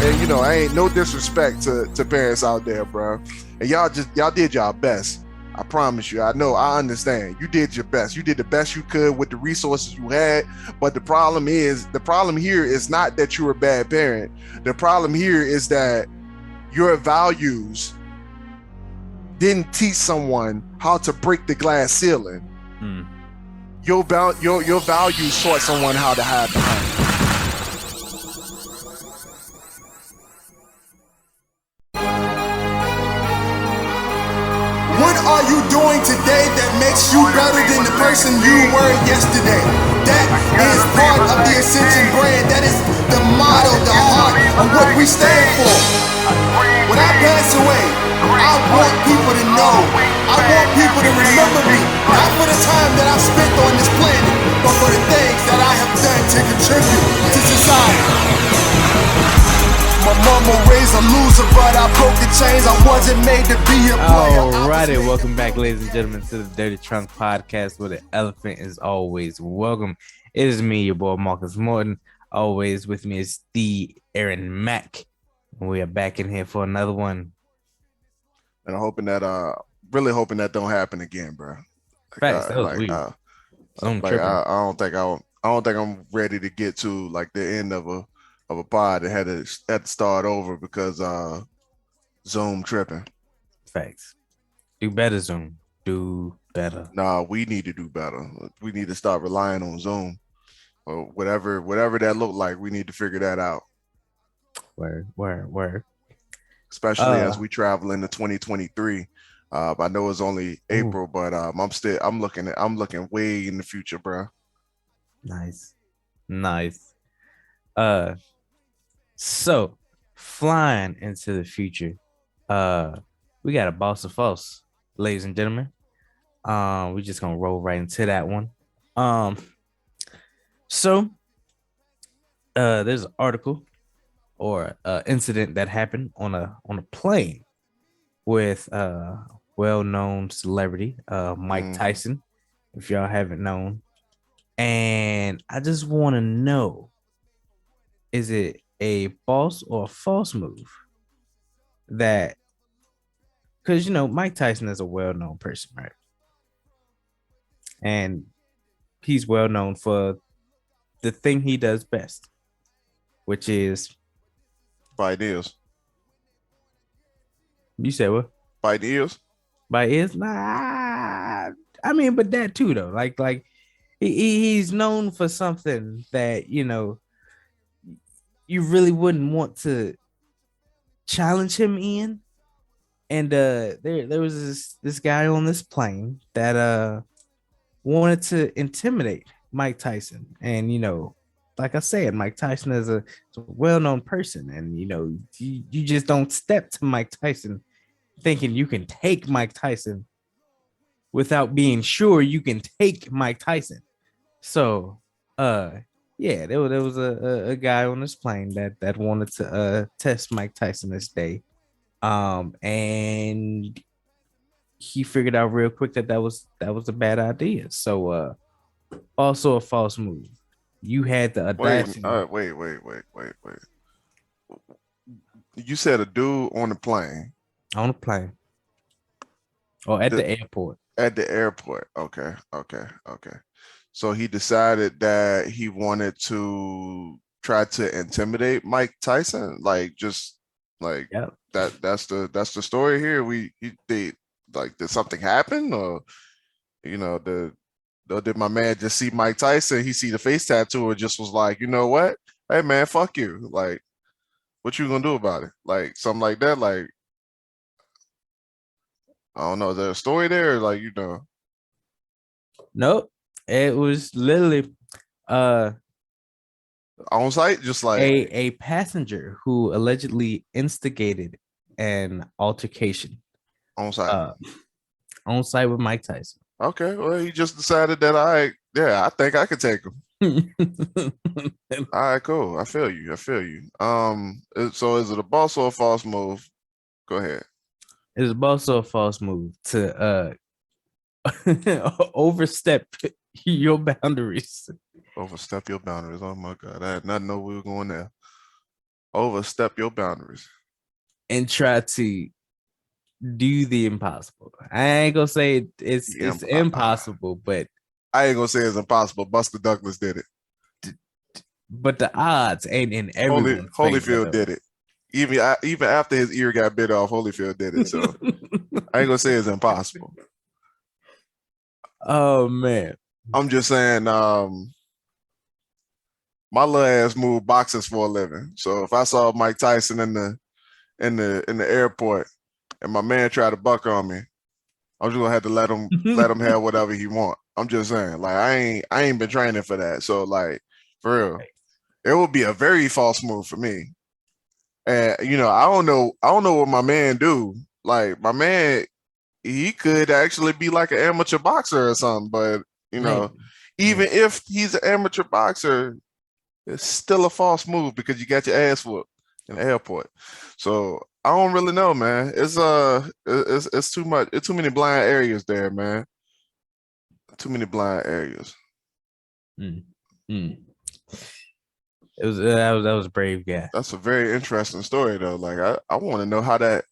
and I ain't no disrespect to parents out there, bro. And y'all did y'all best. I promise you. I understand. You did your best. You did the best you could with the resources you had. But the problem here is not that you're a bad parent. The problem here is that your values didn't teach someone how to break the glass ceiling. Your values taught someone how to hide behind it. What are you doing today that makes you better than the person you were yesterday? That is part of the Ascension brand. That is the motto, the heart of what we stand for. When I pass away, I want people to know. I want people to remember me. Not for the time that I've spent on this planet, but for the things that I have done to contribute to society. My mama raised a loser, but I broke the chains. I wasn't made to be a player. Alrighty, welcome back, ladies and gentlemen, to the Dirty Trunk Podcast, where the elephant is always welcome. It is me, your boy Marcus Morton. Always with me is the Aaron Mack. We are back in here for another one. And I'm hoping that, really hoping that don't happen again, bro. Facts, that was weird. I don't think I'm ready to get to like the end of a pod that had to start over because Zoom tripping. Facts. Do better, Zoom. Do better. Nah, we need to do better. We need to start relying on Zoom. Or whatever that looked like, we need to figure that out. Word. Especially as we travel into 2023. I know it's only April, but I'm looking way in the future, bro. Nice. So flying into the future, we got a boss of false, ladies and gentlemen. We're just gonna roll right into that one. So there's an article or incident that happened on a plane with well-known celebrity Mike Tyson, if y'all haven't known. And I just want to know, is it a boss or a false move? That, because Mike Tyson is a well-known person, right? And he's well known for the thing he does best, which is bite ears. You said what? Bite ears? Bite ears? Nah. I mean, but that too, though. Like he's known for something that, you really wouldn't want to challenge him in. And there was this guy on this plane that wanted to intimidate Mike Tyson. And, like I said, Mike Tyson is a well-known person. And, you just don't step to Mike Tyson thinking you can take Mike Tyson without being sure you can take Mike Tyson. So, yeah, there was a guy on this plane that wanted to test Mike Tyson this day. And he figured out real quick that was a bad idea. So, also a false move. You had the audacity. Wait. You said a dude on the plane. On the plane. Or at the airport. At the airport. Okay. So he decided that he wanted to try to intimidate Mike Tyson. Yep. That's the story here. Did something happen, or did my man just see Mike Tyson? He see the face tattoo and just was like, you know what? Hey man, fuck you. Like, what you gonna do about it? Like something like that. Like, I don't know. Is there a story there? Or Nope. It was literally on site, just like a passenger who allegedly instigated an altercation on site. On site with Mike Tyson. Okay, well, he just decided that I think I could take him. All right, cool. I feel you. So is it a boss or a false move? Go ahead. It's also a false move to overstep your boundaries. Overstep your boundaries. Oh my God, I had not know we were going there. Overstep your boundaries. and try to do the impossible. I ain't gonna say Yeah, it's impossible, but I ain't gonna say it's impossible. Buster Douglas did it. the odds ain't in everyone's favor Holyfield though. did it. Even after his ear got bit off, Holyfield did it. So I ain't gonna say it's impossible. Oh man. I'm just saying, my little ass moved boxes for a living. So if I saw Mike Tyson in the airport and my man tried to buck on me, I'm just gonna have to let him have whatever he want. I'm just saying, like I ain't been training for that. So like for real, it would be a very false move for me. And I don't know what my man do. Like my man, he could actually be like an amateur boxer or something. But Maybe. even if he's an amateur boxer, it's still a false move because you got your ass whooped in the airport. So I don't really know, man. It's too much. It's too many blind areas there, man. Too many blind areas. Mm. Mm. It was that was a brave guy. That's a very interesting story though. Like I want to know how that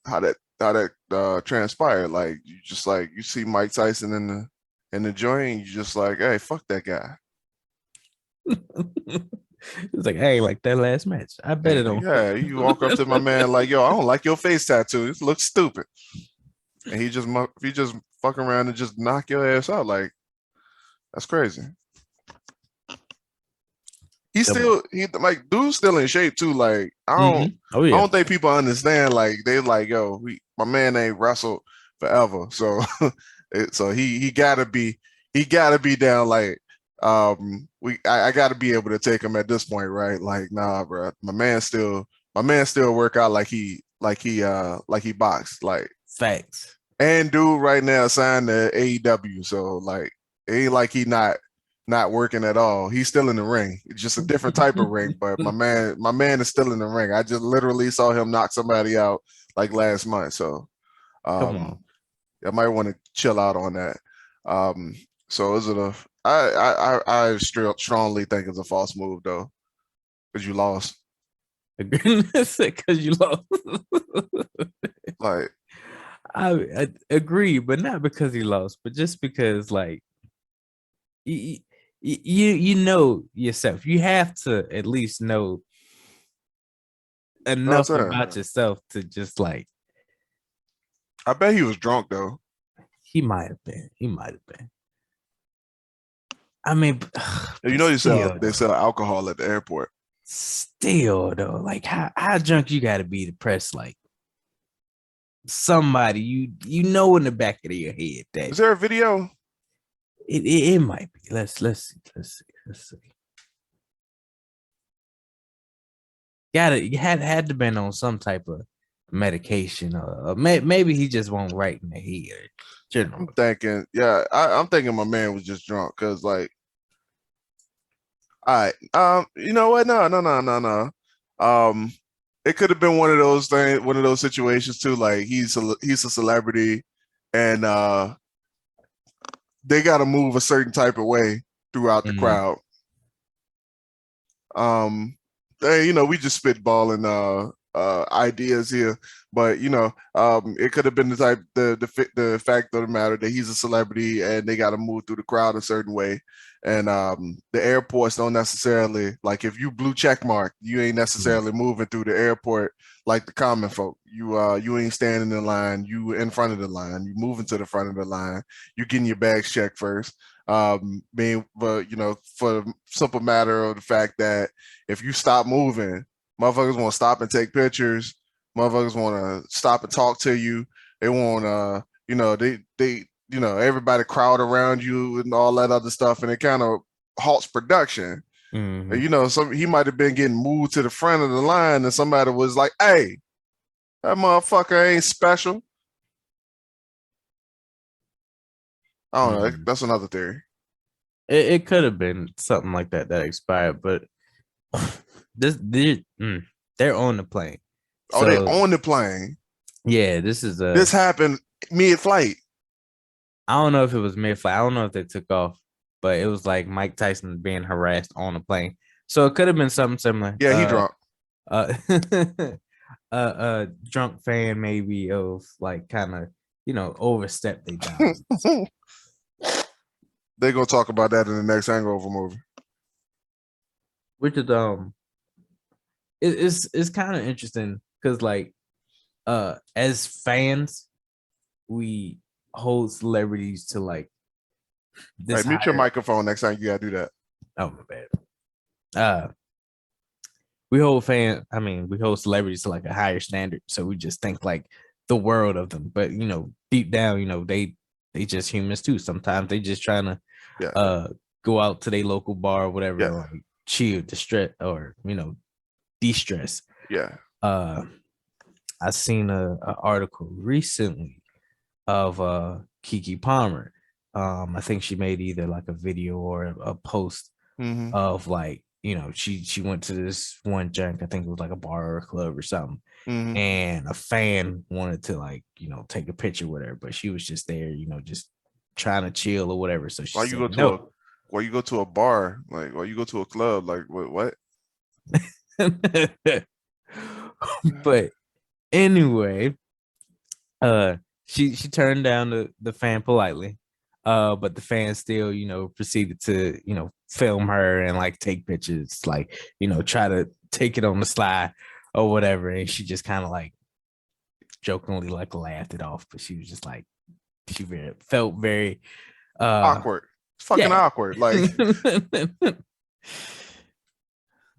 transpired. Like you see Mike Tyson in the joint, you just like, hey, fuck that guy. It's like, hey, like that last match. I bet it on. Yeah, you walk up to my man like, yo, I don't like your face tattoo. It looks stupid. And he just fuck around and just knock your ass out. Like that's crazy. He's still like dude's still in shape too. Like Oh yeah. I don't think people understand. Like they like, yo, my man ain't wrestled forever, so so he gotta be down. Like I gotta be able to take him at this point, right? Like nah, bro, my man still work out like he boxed. Like Facts. and dude right now signed to AEW, so like it ain't like he not working at all. He's still in the ring. It's just a different type of ring, but my man is still in the ring. I just literally saw him knock somebody out like last month. So Come on. I might want to chill out on that. So is it I strongly think it's a false move though. Because you lost. Because you lost. Like I agree, but not because he lost, but just because like you know yourself. You have to at least know enough about yourself to just like. I bet he was drunk though. He might have been. He might have been. I mean, you know they sell alcohol at the airport. Still though, like how drunk you got to be to press like somebody you know in the back of your head that is there a video? It might be. Let's see. You had to been on some type of medication or maybe he just won't right in the head. General. I'm thinking my man was just drunk because like, all right, you know what? No. It could have been one of those things, one of those situations too. Like he's a celebrity, and they got to move a certain type of way throughout the crowd. We just spitballing ideas here, but it could have been the fact of the matter that he's a celebrity and they got to move through the crowd a certain way, and the airports don't necessarily like if you blue check mark, you ain't necessarily moving through the airport like the common folk. You ain't standing in line, you in front of the line, you moving to the front of the line, you getting your bags checked first. For the simple matter of the fact that if you stop moving, motherfuckers want to stop and take pictures. Motherfuckers want to stop and talk to you. They want everybody crowd around you and all that other stuff, and it kind of halts production. He might have been getting moved to the front of the line, and somebody was like, "Hey, that motherfucker ain't special." I don't know. That's another theory. It could have been something like that expired, but they're on the plane. So, they're on the plane. Yeah, this happened mid-flight. I don't know if it was mid-flight. I don't know if they took off, but it was like Mike Tyson being harassed on the plane. So it could have been something similar. Yeah, he drunk. Drunk fan maybe of like kind of overstep they boundaries. They gonna talk about that in the next Hangover movie. Which is it's kind of interesting because like as fans we hold celebrities to like Hey, this mute your higher. microphone next time you gotta do that. Oh my bad. Uh, we hold we hold celebrities to like a higher standard, so we just think like the world of them. But deep down, they just humans too. Sometimes they just trying to Yeah, go out to their local bar or whatever, yeah, or like chill, distress, or de-stress. yeah. Uh, I seen a article recently of Kiki Palmer. I think she made either like a video or a post Mm-hmm. of like she went to this one junk. I think it was like a bar or a club or something, Mm-hmm. and a fan wanted to like take a picture with her, but she was just there, just trying to chill or whatever. So she Why you said go to a no. why you go to a bar? Like why you go to a club? Like what? But anyway, uh, she turned down the fan politely, but the fan still proceeded to film her and like take pictures, like try to take it on the slide or whatever, and she just kind of like jokingly like laughed it off, but she was just like felt very Awkward. It's fucking yeah. awkward. Like,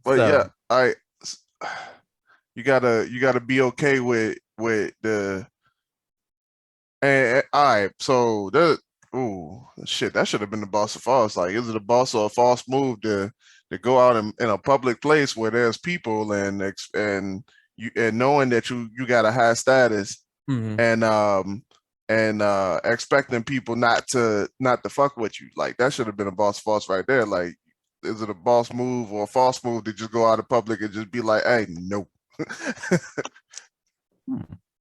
but yeah, So you gotta be okay with the and all right. So ooh shit, that should have been the boss of false. Like, is it a boss or a false move to go out in a public place where there's people and knowing that you got a high status mhm. and expecting people not to fuck with you. Like that should have been a boss false right there. Like, is it a boss move or a false move to just go out in public and just be like, hey, no.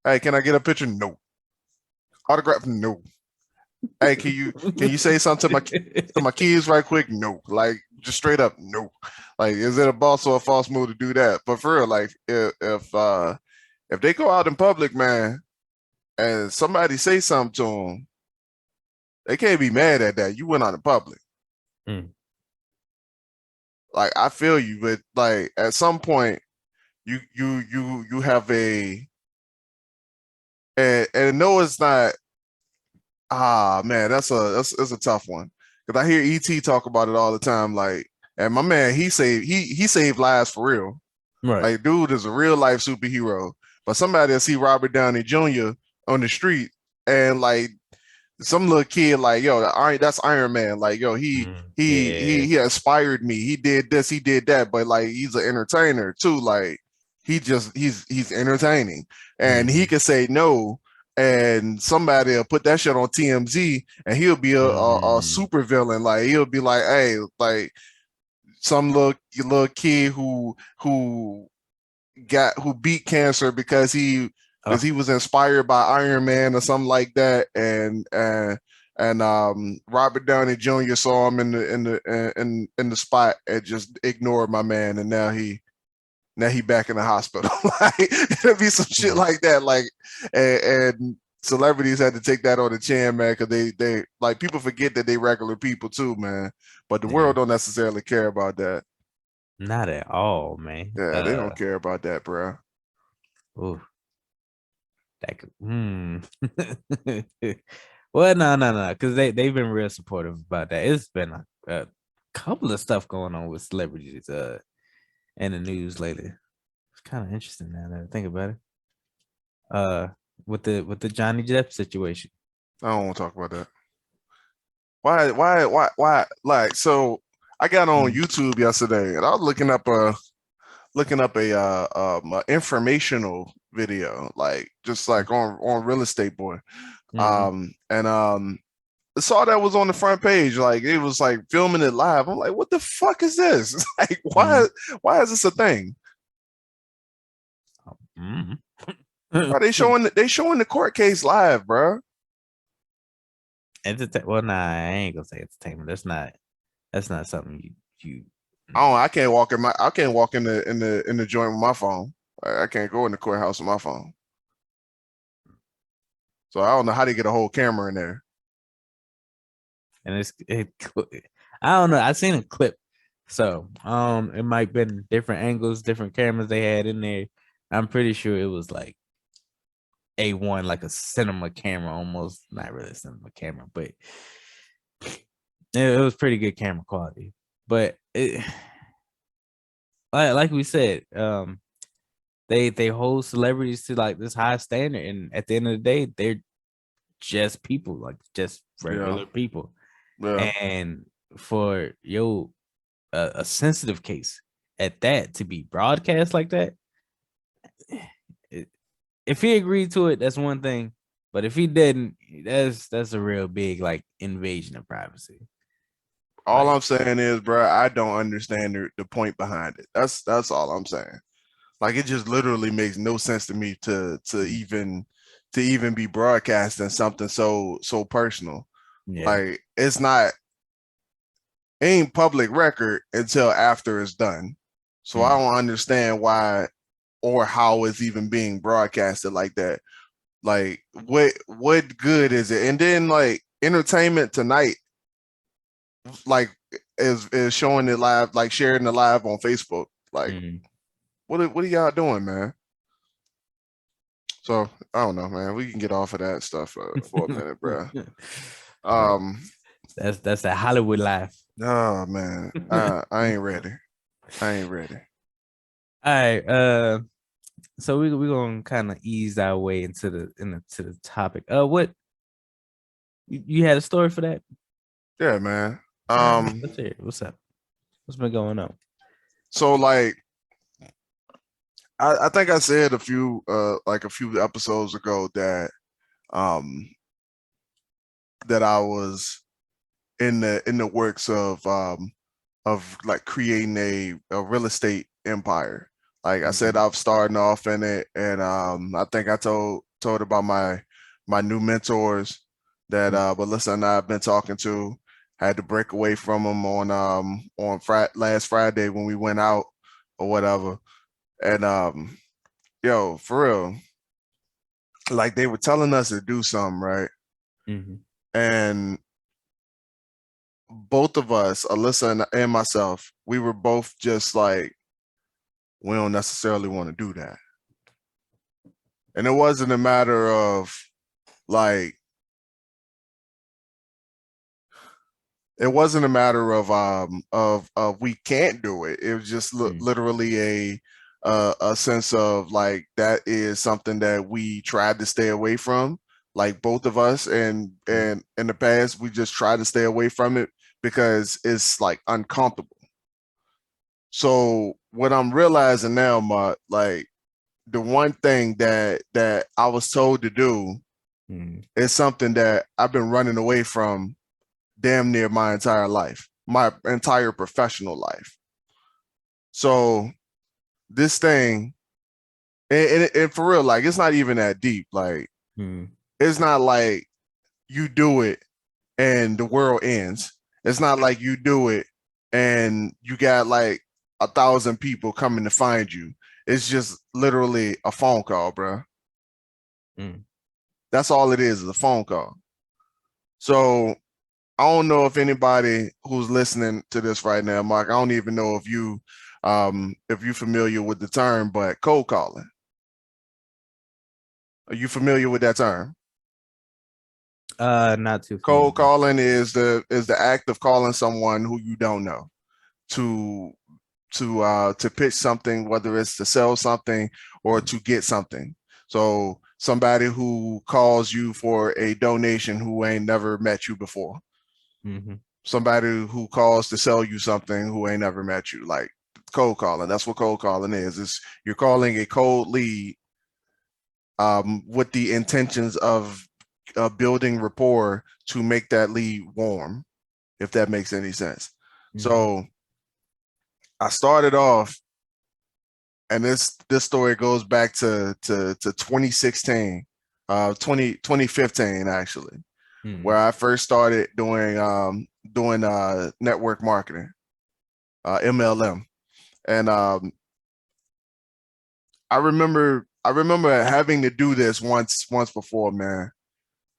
Hey, can I get a picture? No. Autograph? No. Hey, can you say something to my kids right quick? No. Like just straight up, no. Like, is it a boss or a false move to do that? But for real, like if they go out in public, man, and somebody say something to them, they can't be mad at that. You went out in public. Mm. Like I feel you, but like at some point, you have and no, it's not. Ah man, that's a tough one because I hear ET talk about it all the time. Like, and my man, he saved lives for real. Right. Like, dude is a real life superhero. But somebody will see Robert Downey Jr. on the street and like some little kid like, yo, that's Iron Man. Like, yo, he Mm. he Yeah. he he inspired me. He did this, he did that. But like, he's an entertainer too. Like, he's entertaining, and he Mhm. could say no, and somebody will put that shit on TMZ, and he'll be a Mm. super villain. Like, he'll be like, hey, like some little kid who beat cancer because Oh. he was inspired by Iron Man or something like that, and Robert Downey Jr. saw him in the spot and just ignored my man, and now he back in the hospital. Like, it'll be some shit Mm. like that, like, and celebrities had to take that on the chin, man, because they like, people forget that they regular people too, man, but the Yeah. world don't necessarily care about that. Not at all, man. Yeah, they don't care about that, bro. Ooh, that could, well, no, because they've been real supportive about that. It's been a couple of stuff going on with celebrities in the news lately. It's kind of interesting now that I think about it. Uh, with the Johnny Depp situation. I don't want to talk about that. Why? Like, so I got on Mm. YouTube yesterday and I was looking up a informational video, like just like on real estate boy. Mm-hmm. And I saw that was on the front page, like it was like filming it live. I'm like, what the fuck is this? Like, why is this a thing? Mm-hmm. Are they showing the court case live, bro? Well, nah, I ain't gonna say entertainment. That's not something you I can't walk in the joint with my phone. I can't go in the courthouse with my phone. So I don't know how they get a whole camera in there. And I don't know. I seen a clip, so it might been different angles, different cameras they had in there. I'm pretty sure it was like A1, like a cinema camera, almost not really a cinema camera, but it was pretty good camera quality. But like we said, they hold celebrities to like this high standard, and at the end of the day, they're just people, like just Yeah, regular people. yeah. And for a sensitive case at that to be broadcast like that, if he agreed to it, that's one thing. But if he didn't, that's a real big like invasion of privacy. All Like, I'm saying is, bro, I don't understand the point behind it. That's all I'm saying. Like it just literally makes no sense to me to even be broadcasting something so personal. yeah, Like it's not ain't public record until after it's done. So I mm, don't understand why or how it's even being broadcasted like that. Like what good is it? And then like Entertainment Tonight like is showing it live, like sharing it live on Facebook. Like mm. what are y'all doing, man? So I don't know, man. We can get off of that stuff for a minute, bro. Right. Um, That's a Hollywood life. oh man, I ain't ready. I ain't ready. All right. So we're gonna kind of ease our way into the topic. What you had a story for that? Yeah, man. All right, let's hear it. What's up? What's been going on? So like I think I said a few episodes ago um that I was in the works of like creating a real estate empire. Like I said, Mhm. I've starting off in it, and I think I told about my new mentors that Melissa and I have been talking to. Had to break away from them on last Friday when we went out or whatever, and yo, for real, like they were telling us to do something, right? Mhm. And both of us, Alyssa and myself, we were both just like, we don't necessarily want to do that. And it wasn't a matter of like, it wasn't a matter of we can't do it. It was just Mm. literally a sense of like that is something that we tried to stay away from, like both of us, Mm. and in the past we just tried to stay away from it because it's like uncomfortable. So what I'm realizing now, like the one thing that I was told to do Mm. is something that I've been running away from damn near my entire life, my entire professional life. So this thing, and for real, like it's not even that deep. Like Mm. it's not like you do it and the world ends. It's not like you do it and you got like 1,000 people coming to find you. It's just literally a phone call, bro. Mm. That's all it is a phone call. So I don't know if anybody who's listening to this right now, Mark, I don't even know if you familiar with the term, but cold calling. Are you familiar with that term? Not too Cold familiar. calling is the act of calling someone who you don't know to to pitch something, whether it's to sell something or to get something. So somebody who calls you for a donation who ain't never met you before. Mm-hmm. Somebody who calls to sell you something who ain't never met you, like cold calling. That's what cold calling is. It's you're calling a cold lead with the intentions of building rapport to make that lead warm, if that makes any sense. Mm-hmm. So I started off, and this story goes back to 2016, 2015 actually, Mm-hmm. where I first started doing network marketing. MLM, and I remember having to do this once before, man,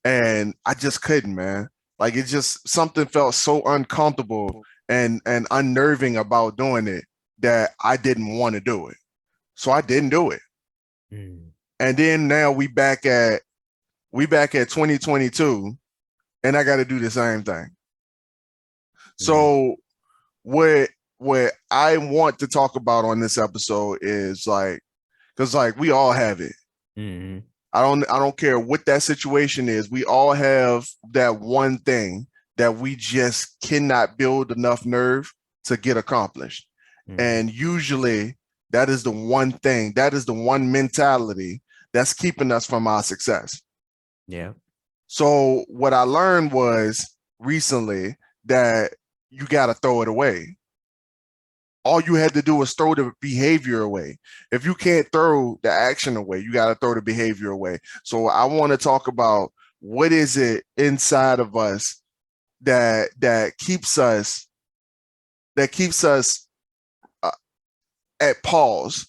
and I just couldn't, man. Like it just something felt so uncomfortable and unnerving about doing it that I didn't want to do it. So I didn't do it. Mm. And then now we back at 2022 and I got to do the same thing. Mm. So what I want to talk about on this episode is like cuz like we all have it. Mm. I don't care what that situation is. We all have that one thing that we just cannot build enough nerve to get accomplished. Mm. And usually that is the one thing, that is the one mentality that's keeping us from our success. Yeah. So what I learned was recently that you got to throw it away. All you had to do was throw the behavior away. If you can't throw the action away, you got to throw the behavior away. So I want to talk about what is it inside of us that keeps us uh, at pause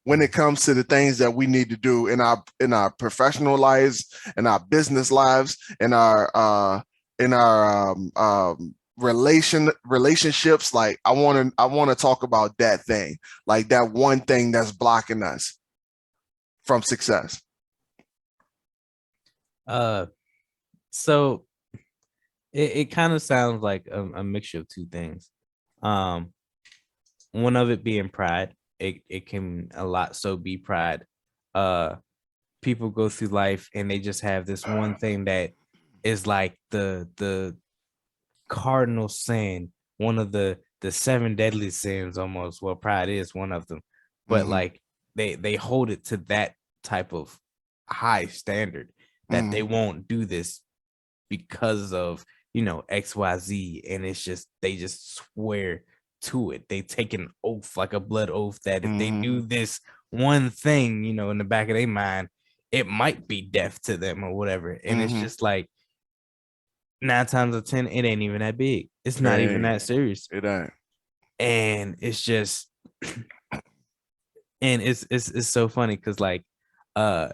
when it comes to the things that we need to do in our professional lives, in our business lives, in our relationships. Like I want to talk about that thing, like that one thing that's blocking us from success. Uh, so it kind of sounds like a mixture of two things. Um, one of it being pride. It can a lot so be pride. Uh, People go through life and they just have this one thing that is like the cardinal sin, one of the seven deadly sins almost. Well, pride is one of them, but Mm-hmm. like they hold it to that type of high standard that Mm-hmm. they won't do this because of XYZ, and it's just they just swear to it. They take an oath, like a blood oath, that if they Mm-hmm. do this one thing, in the back of their mind, it might be death to them or whatever. And it's Mm-hmm. just like 9 times out of 10, it ain't even that big. It's not even Hey, that serious. it ain't. And it's just and it's so funny because like uh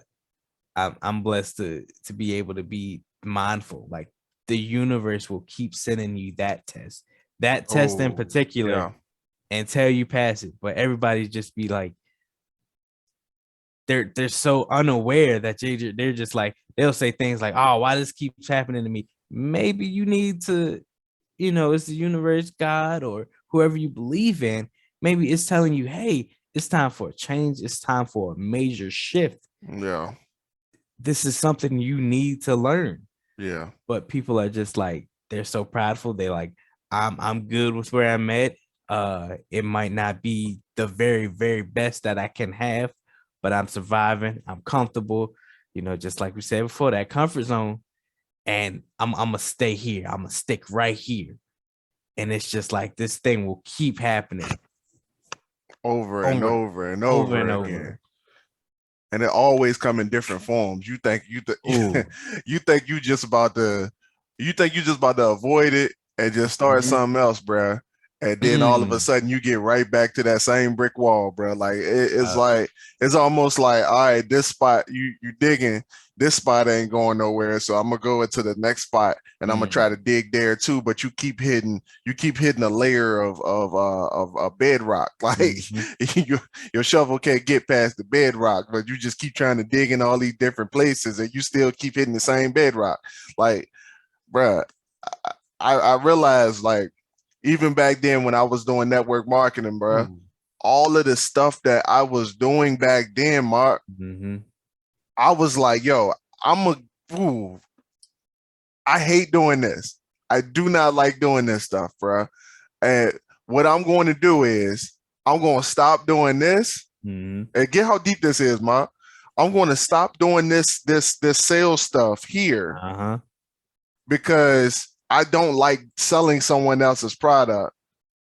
I'm blessed to be able to be mindful. Like the universe will keep sending you that test in Oh, particular, yeah. until you pass it. But everybody just be like, they're so unaware that they're just like they'll say things like, "Oh, why this keeps happening to me?" Maybe you need to, it's the universe, God, or whoever you believe in. Maybe it's telling you, "Hey, it's time for a change. It's time for a major shift. Yeah. This is something you need to learn." Yeah. But people are just like they're so prideful. They like, I'm good with where I'm at. It might not be the very, very best that I can have, but I'm surviving. I'm comfortable, just like we said before, that comfort zone. And I'm gonna stay here. I'm gonna stick right here. And it's just like this thing will keep happening Over and over, over and over and over again. over. And it always come in different forms. Ooh. You think you just about to avoid it and just start Mhm. something else, bruh. And then all of a Mm. sudden you get right back to that same brick wall, bruh. Like it's Uh, like it's almost like, all right, this spot you digging, this spot ain't going nowhere. So I'm gonna go into the next spot and I'm gonna try mm. to dig there too. But you keep hitting a layer of bedrock. Like Mhm. your shovel can't get past the bedrock, but you just keep trying to dig in all these different places and you still keep hitting the same bedrock. Like, bruh, I realized like even back then when I was doing network marketing, bruh, Ooh. all of the stuff that I was doing back then, Mark, Mhm. I was like, yo, I'm ooh, I hate doing this. I do not like doing this stuff, bruh. And what I'm going to do is I'm going to stop doing this. Mhm. And get how deep this is, Ma. I'm going to stop doing this sales stuff here Uh-huh. because I don't like selling someone else's product.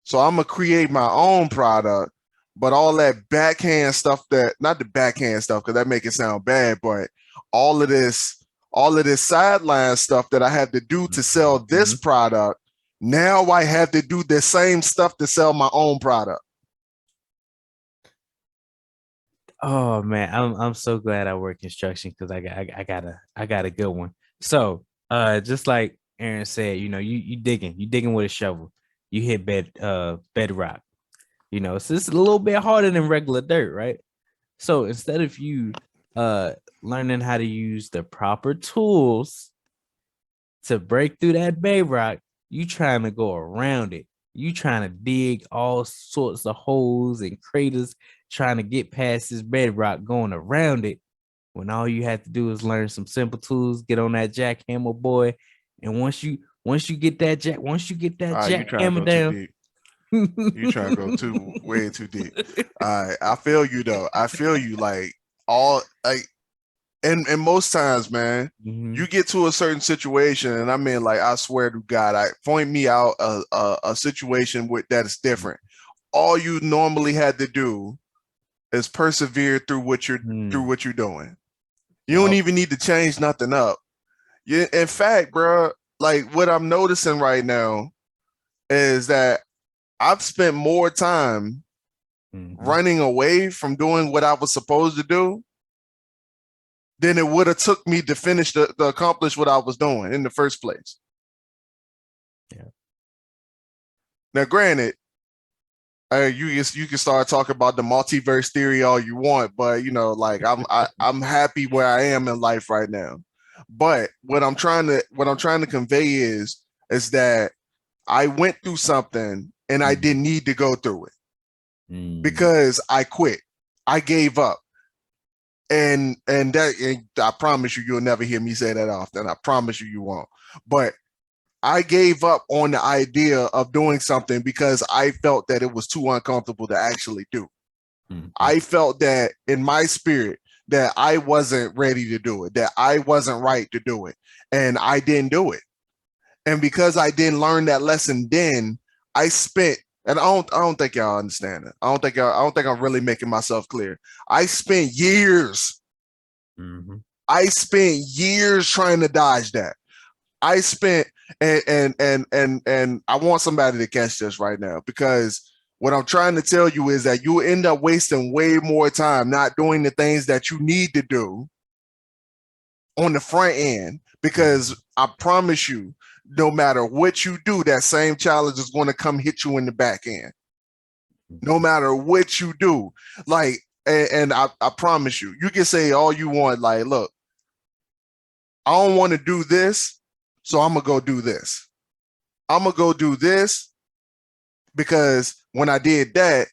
So I'm gonna create my own product. But all that backhand stuff, that not the backhand stuff, because that make it sound bad, but all of this, all of this sideline stuff that I have to do to sell this Mhm. product Now I have to do the same stuff to sell my own product. Oh man, I'm so glad I work construction because I got a good one. So just like Aaron said, you digging with a shovel, you hit bedrock. So it's a little bit harder than regular dirt, right? So instead of you uh learning how to use the proper tools to break through that bedrock, you trying to go around it. You trying to dig all sorts of holes and craters, trying to get past this bedrock, going around it. When all you have to do is learn some simple tools, get on that jackhammer, boy. And once you get that You trying to jackhammer go too down. deep. You trying to go too way too deep. I feel you though. I feel you like all like and most times, man, Mhm. you get to a certain situation, and I mean, like, I swear to God, I point me out a situation with that is different. All you normally had to do is persevere through Mhm. what you're doing. You don't Yup. even need to change nothing up. In fact, bro, like what I'm noticing right now is that I've spent more time Mhm. running away from doing what I was supposed to do than it would have took me to finish to accomplish what I was doing in the first place. Yeah. Now, granted, you can start talking about the multiverse theory all you want, but like I'm happy where I am in life right now. But what I'm trying to convey is that I went through something and I didn't need to go through it Mhm. because I quit. I gave up. And I promise you, you'll never hear me say that often. I promise you, you won't. But I gave up on the idea of doing something because I felt that it was too uncomfortable to actually do. Mhm. I felt that in my spirit that I wasn't ready to do it, that I wasn't right to do it, and I didn't do it. And because I didn't learn that lesson then, I spent and I don't think y'all understand it. I don't think I'm really making myself clear. I spent years Mhm. I spent years trying to dodge that. I spent and I want somebody to catch this right now because what I'm trying to tell you is that you end up wasting way more time not doing the things that you need to do on the front end because Mhm. I promise you, no matter what you do, that same challenge is going to come hit you in the back end. No matter what you do, like, and I promise you, you can say all you want, like, look, I don't want to do this, so I'm gonna go do this. I'm gonna go do this because when I did that,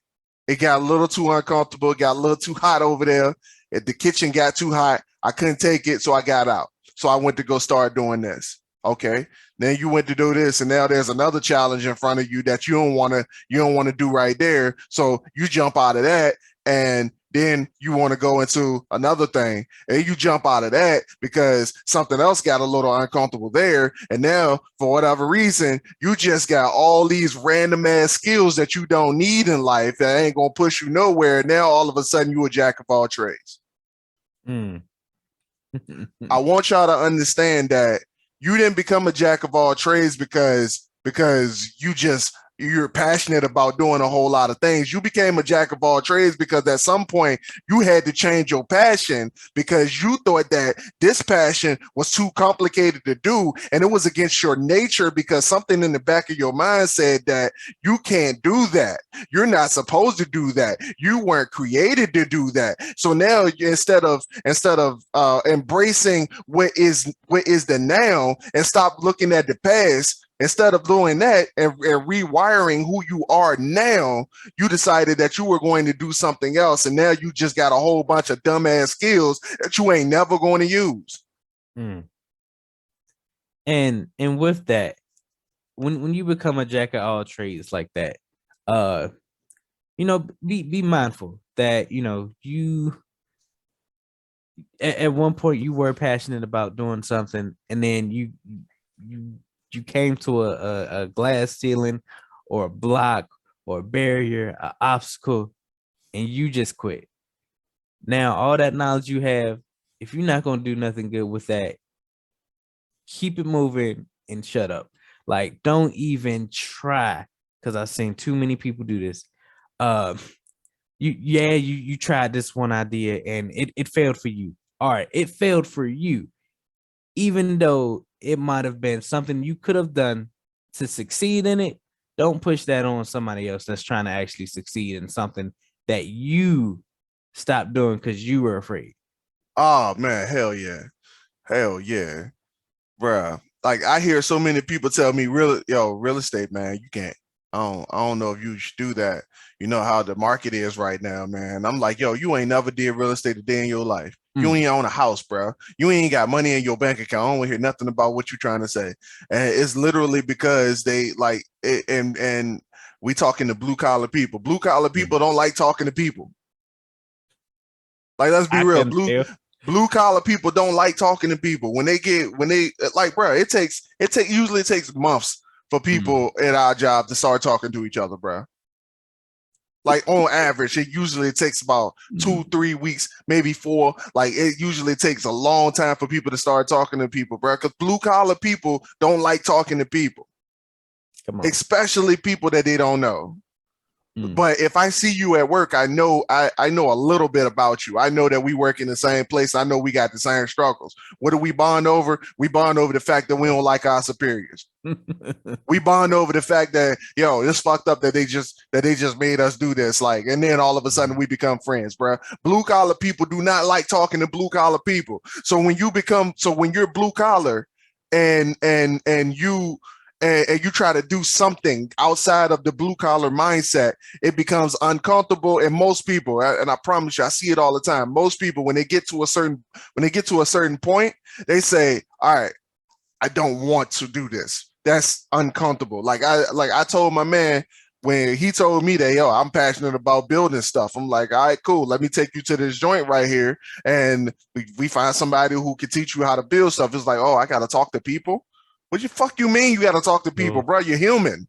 it got a little too uncomfortable, it got a little too hot over there. The kitchen got too hot. I couldn't take it, so I got out. So I went to go start doing this. Okay. Then you went to do this, and now there's another challenge in front of you that you don't want to do right there. So you jump out of that, and then you want to go into another thing, and you jump out of that because something else got a little uncomfortable there. And now, for whatever reason, you just got all these random ass skills that you don't need in life that ain't gonna push you nowhere. Now, all of a sudden, you a jack of all trades. Mhm. I want y'all to understand that you didn't become a jack of all trades because you're passionate about doing a whole lot of things. You became a jack of all trades because at some point you had to change your passion because you thought that this passion was too complicated to do and it was against your nature because something in the back of your mind said that you can't do that. You're not supposed to do that. You weren't created to do that. So now instead of embracing what is the now and stop looking at the past, instead of doing that and rewiring who you are now, you decided that you were going to do something else, and now you just got a whole bunch of dumbass skills that you ain't never going to use. Mm. And with that, when you become a jack of all trades like that, uh, be mindful that you at one point you were passionate about doing something, and then you you came to a glass ceiling or a block or a barrier, an obstacle, and you just quit. Now, all that knowledge you have, if you're not gonna do nothing good with that, keep it moving and shut up. Like, don't even try, because I've seen too many people do this. Uh, you tried this one idea and it failed for you. All right, it failed for you, even though it might have been something you could have done to succeed in it. Don't push that on somebody else that's trying to actually succeed in something that you stopped doing because you were afraid. Oh man, hell yeah, bruh. Like I hear so many people tell me, real estate, man, you can't. I don't know if you should do that. You know how the market is right now, man. I'm like, yo, you ain't never did real estate a day in your life. You ain't own a house, bro. You ain't got money in your bank account. I don't want to hear nothing about what you're trying to say. And it's literally because they like it, and we talking to blue collar people. Blue collar people don't like talking to people. Like, let's be I real. can tell. Blue collar people don't like talking to people. When they like, bro, usually it takes months for people at our job to start talking to each other, bro. Like on average, it usually takes about 2-3 weeks, maybe 4. Like it usually takes a long time for people to start talking to people, bro. Because blue collar people don't like talking to people, especially people that they don't know. But if I see you at work, I know a little bit about you. I know that we work in the same place. I know we got the same struggles. What do we bond over? We bond over the fact that we don't like our superiors. We bond over the fact that, yo, it's fucked up that they just made us do this. Like, and then all of a sudden we become friends, bro. Blue collar people do not like talking to blue collar people. So when you're blue collar and you try to do something outside of the blue collar mindset, it becomes uncomfortable. And most people, and I promise you, I see it all the time. Most people, when they get to a certain point, they say, all right, I don't want to do this. That's uncomfortable. Like I told my man when he told me that, yo, I'm passionate about building stuff. I'm like, all right, cool. Let me take you to this joint right here. And we find somebody who can teach you how to build stuff. It's like, oh, I got to talk to people. What the fuck you mean you got to talk to people, bro? You're human.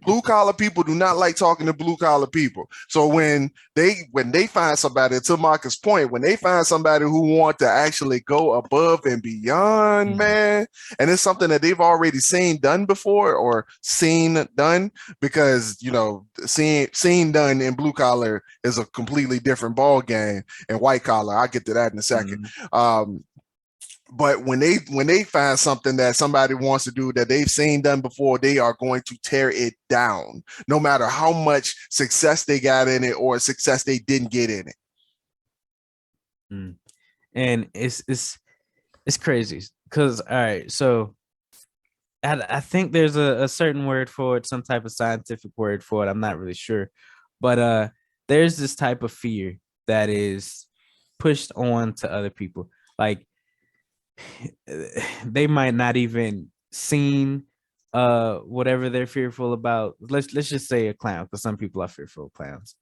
Blue collar people do not like talking to blue collar people. So when they find somebody, to Marcus' point, when they find somebody who want to actually go above and beyond, man, and it's something that they've already seen done before or seen done, because you know, seeing done in blue collar is a completely different ball game. And white collar, I'll get to that in a second. But when they find something that somebody wants to do that they've seen done before, they are going to tear it down, no matter how much success they got in it or success they didn't get in it. And it's crazy because, all right, so I think there's a certain word for it, some type of scientific word for it. I'm not really sure, but there's this type of fear that is pushed on to other people. Like, they might not even seen whatever they're fearful about. Let's just say a clown, because some people are fearful of clowns,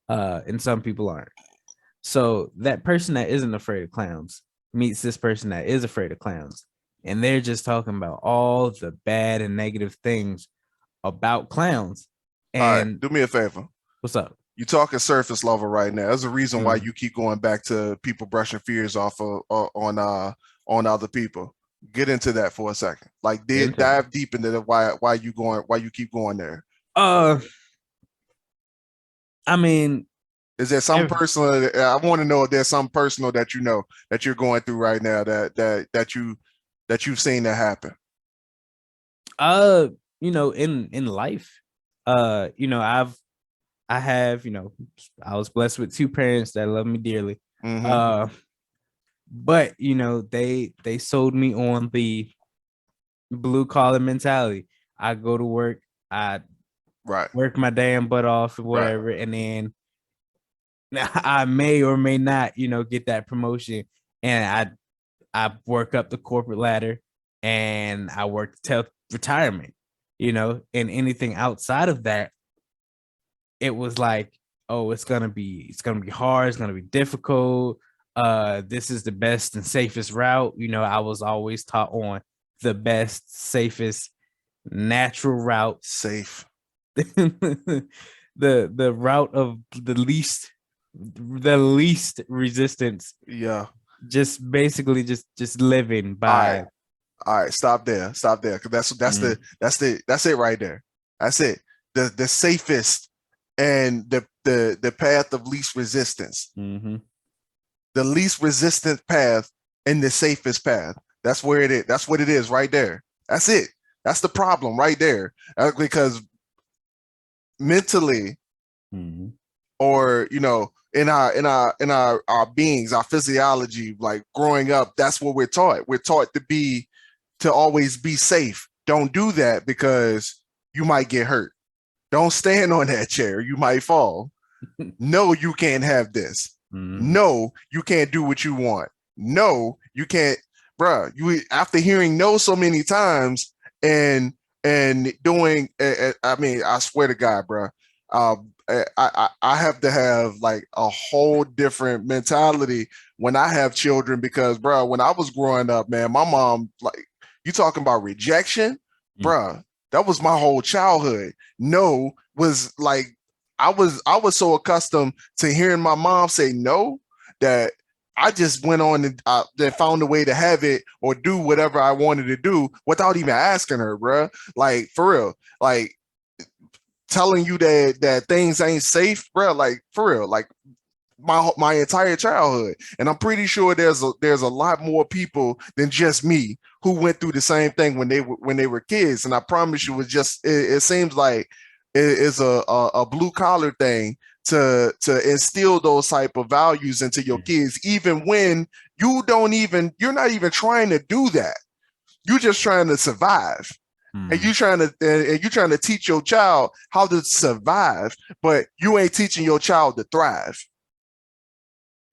and some people aren't. So that person that isn't afraid of clowns meets this person that is afraid of clowns, and they're just talking about all the bad and negative things about clowns. And all right, do me a favor. What's up? You're talking surface level right now. There's a reason why you keep going back to people brushing fears off of on other people. Get into that for a second. Like, dive deep into why you keep going there. I mean, is there some personal? I want to know if there's some personal that you know that you're going through right now that you've seen that happen. You know, in life, you know, I have, you know, I was blessed with 2 parents that love me dearly. But you know, they sold me on the blue collar mentality. I go to work, I work my damn butt off or whatever, and then I may or may not, you know, get that promotion, and I work up the corporate ladder, and I work till retirement, you know, and anything outside of that, it was like, oh, it's gonna be hard, it's gonna be difficult. This is the best and safest route. You know, I was always taught on the best, safest, natural route. Safe. the route of the least resistance. Yeah. Just basically just living by. All right, stop there. Stop there. Cause that's it right there. That's it. The safest and the path of least resistance. Mm-hmm. The least resistant path and the safest path. That's where it is. That's what it is right there. That's it. That's the problem right there. Because mentally, Mm-hmm. or in our beings, our physiology, like growing up, that's what we're taught. We're taught to always be safe. Don't do that because you might get hurt. Don't stand on that chair. You might fall. No, you can't have this. Mm-hmm. No, you can't do what you want. No, you can't, bruh. You after hearing no so many times and doing, I mean, I swear to God, bruh. I have to have like a whole different mentality when I have children because, bruh, when I was growing up, man, my mom, like, you talking about rejection, bruh. That was my whole childhood. No was like I was so accustomed to hearing my mom say no that I just went on and found a way to have it or do whatever I wanted to do without even asking her, bruh. Like for real, like telling you that things ain't safe, bruh. Like for real, like my entire childhood, and I'm pretty sure there's a lot more people than just me who went through the same thing when they were kids. And I promise you, it seems like it's a blue collar thing to instill those type of values into your kids, even when you're not even trying to do that. You're just trying to survive. And you're trying to teach your child how to survive, but you ain't teaching your child to thrive.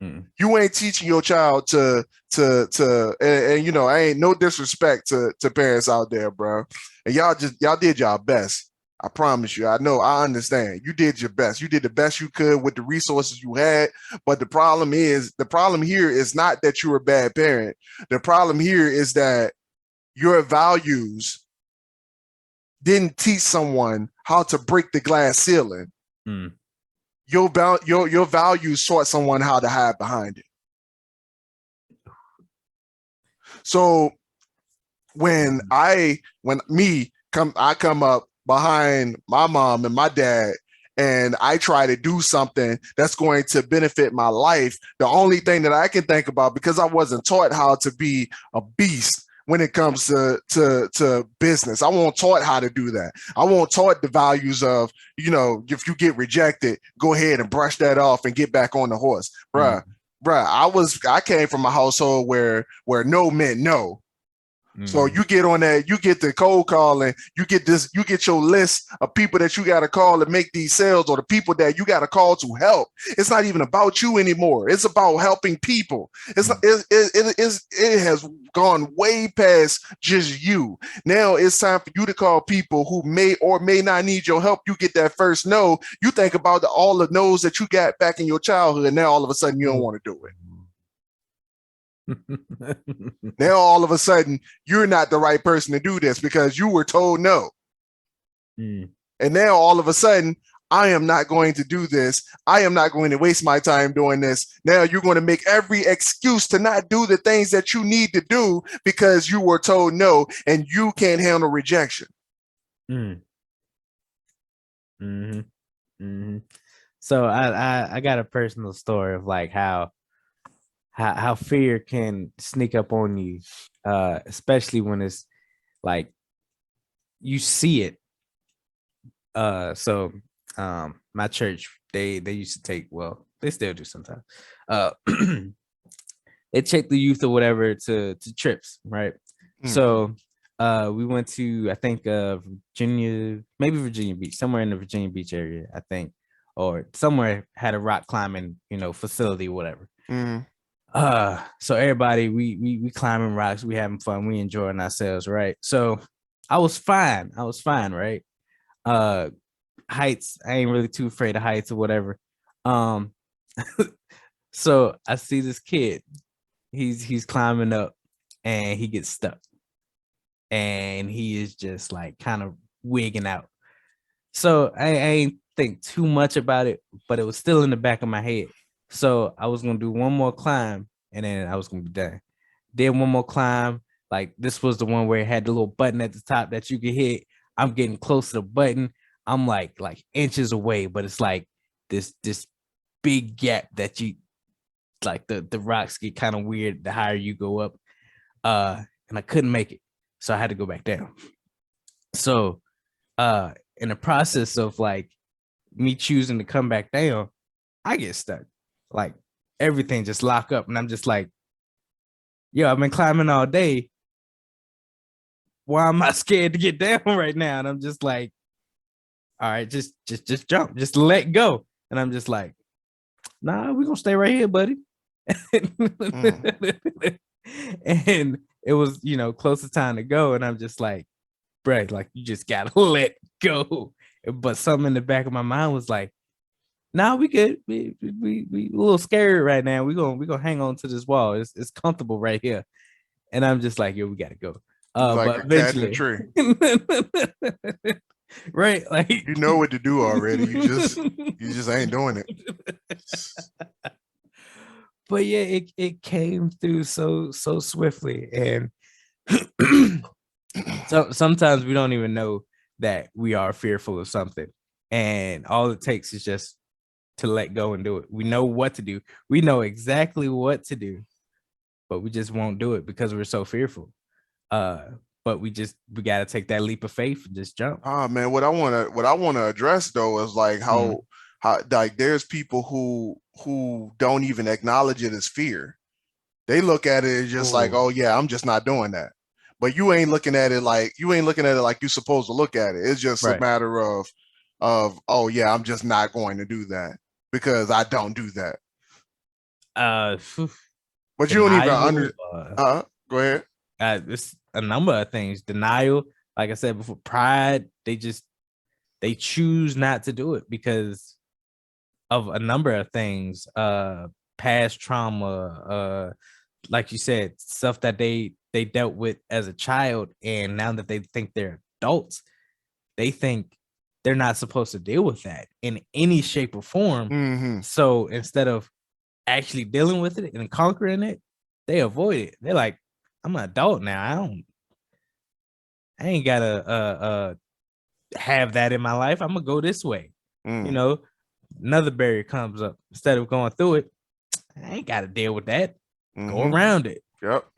You ain't teaching your child to I ain't no disrespect to parents out there, bro. And y'all did y'all best. I promise you. I know, I understand. You did your best. You did the best you could with the resources you had. But the problem here is not that you're a bad parent. The problem here is that your values didn't teach someone how to break the glass ceiling. Your values taught someone how to hide behind it. So when I come up behind my mom and my dad and I try to do something that's going to benefit my life, the only thing that I can think about, because I wasn't taught how to be a beast when it comes to business. I wasn't taught how to do that. I wasn't taught the values of, if you get rejected, go ahead and brush that off and get back on the horse. Bruh, I came from a household where no meant no. So you get on that, you get the cold calling, you get your list of people that you got to call and make these sales, or the people that you got to call to help. It's not even about you anymore. It's about helping people. It has gone way past just you. Now it's time for you to call people who may or may not need your help. You get that first no. You think about all the no's that you got back in your childhood, and now all of a sudden you don't want to do it. Now all of a sudden you're not the right person to do this because you were told no. And now all of a sudden, I am not going to do this. I am not going to waste my time doing this. Now you're going to make every excuse to not do the things that you need to do because you were told no and you can't handle rejection. So I got a personal story of like how fear can sneak up on you, especially when it's like you see it. So my church, they used to take, well, they still do sometimes. They take the youth or whatever to trips, right? So we went to, I think, Virginia Beach, somewhere in the Virginia Beach area, I think, or somewhere had a rock climbing, facility, whatever. So everybody, we climbing rocks, we having fun, we enjoying ourselves, right? So I was fine, right? Heights, I ain't really too afraid of heights or whatever. So I see this kid, he's climbing up and he gets stuck. And he is just like kind of wigging out. So I ain't think too much about it, but it was still in the back of my head. So I was gonna do one more climb and then I was gonna be done. Did one more climb, Like this was the one where it had the little button at the top that you could hit. I'm getting close to the button. I'm like inches away, but it's like this big gap that you like the rocks get kind of weird the higher you go up. And I couldn't make it. So I had to go back down. So in the process of like me choosing to come back down, I get stuck. Like everything just lock up, and I'm just like, yo, I've been climbing all day. Why am I scared to get down right now? And I'm just like, all right, just jump, just let go. And I'm just like, nah, we're gonna stay right here, buddy. And it was, close to time to go. And I'm just like, bruh, like you just gotta let go. But something in the back of my mind was like, nah, we good. We a little scared right now. We gonna hang on to this wall. It's comfortable right here. And I'm just like, yo, we gotta go. You like But a cat in a eventually, tree. right? Like You know what to do already. You just ain't doing it. But yeah, it came through so swiftly. And so sometimes we don't even know that we are fearful of something. And all it takes is just to let go and do it. We know what to do. We know exactly what to do, but we just won't do it because we're so fearful. But we gotta take that leap of faith and just jump. Oh man, what I wanna address though is like how like there's people who don't even acknowledge it as fear. They look at it as just like, oh yeah, I'm just not doing that. But you ain't looking at it like you're supposed to look at it. It's just a matter of oh yeah, I'm just not going to do that because I don't do that. But you don't even go ahead. It's a number of things. Denial, like I said before, pride. They choose not to do it because of a number of things. Past trauma, like you said, stuff that they dealt with as a child, and now that they think they're adults, they think they're not supposed to deal with that in any shape or form. Mm-hmm. So instead of actually dealing with it and conquering it, they avoid it. They're like, I'm an adult now. I ain't gotta have that in my life. I'm gonna go this way. Another barrier comes up. Instead of going through it, I ain't gotta deal with that. Go around it. Yep.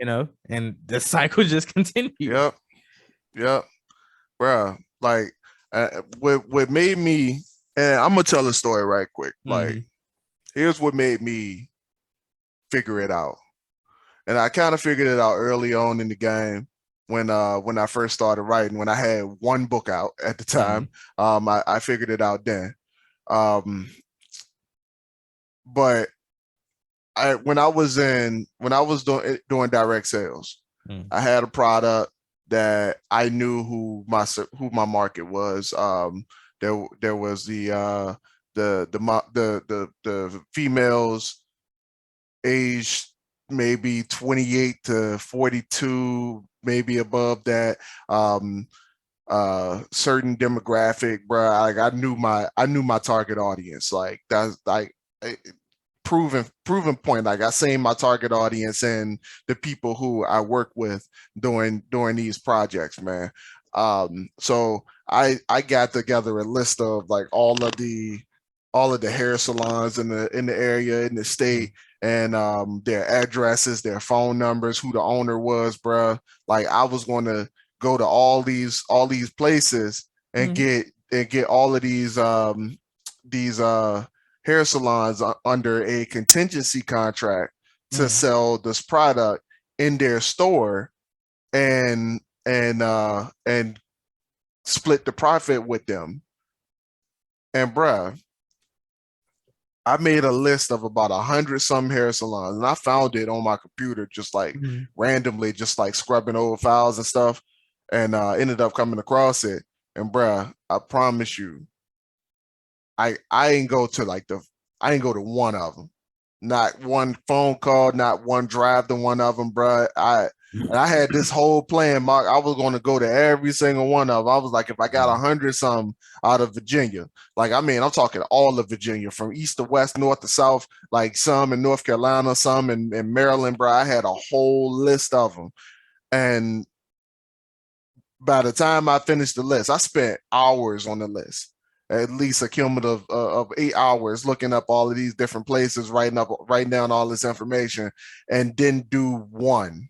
And the cycle just continues. Yep. Bruh, like what made me, and I'm gonna tell a story right quick. Like, here's what made me figure it out. And I kind of figured it out early on in the game when I first started writing, when I had one book out at the time. I figured it out then. But when I was doing direct sales, I had a product that I knew who my market was. There was the females aged maybe 28 to 42, maybe above that. Certain demographic, bro. Like I knew my target audience. Like that's like proven point. Like I seen my target audience and the people who I work with during these projects, man. So I got together a list of like all of the hair salons in the area, in the state, and their addresses, their phone numbers, who the owner was, bruh. Like I was going to go to all these places and get all of these hair salons under a contingency contract to sell this product in their store and split the profit with them. And bruh, I made a list of about 100 some hair salons, and I found it on my computer just like randomly, just like scrubbing old files and stuff, and ended up coming across it. And bruh, I promise you, I ain't go to one of them, not one phone call, not one drive to one of them, bruh. I had this whole plan, Mark. I was going to go to every single one of them. I was like, if I got 100 some out of Virginia, like, I mean, I'm talking all of Virginia, from east to west, north to south, like some in North Carolina, some in Maryland, bro. I had a whole list of them. And by the time I finished the list, I spent hours on the list, at least a cumulative of 8 hours looking up all of these different places, writing down all this information, and didn't do one.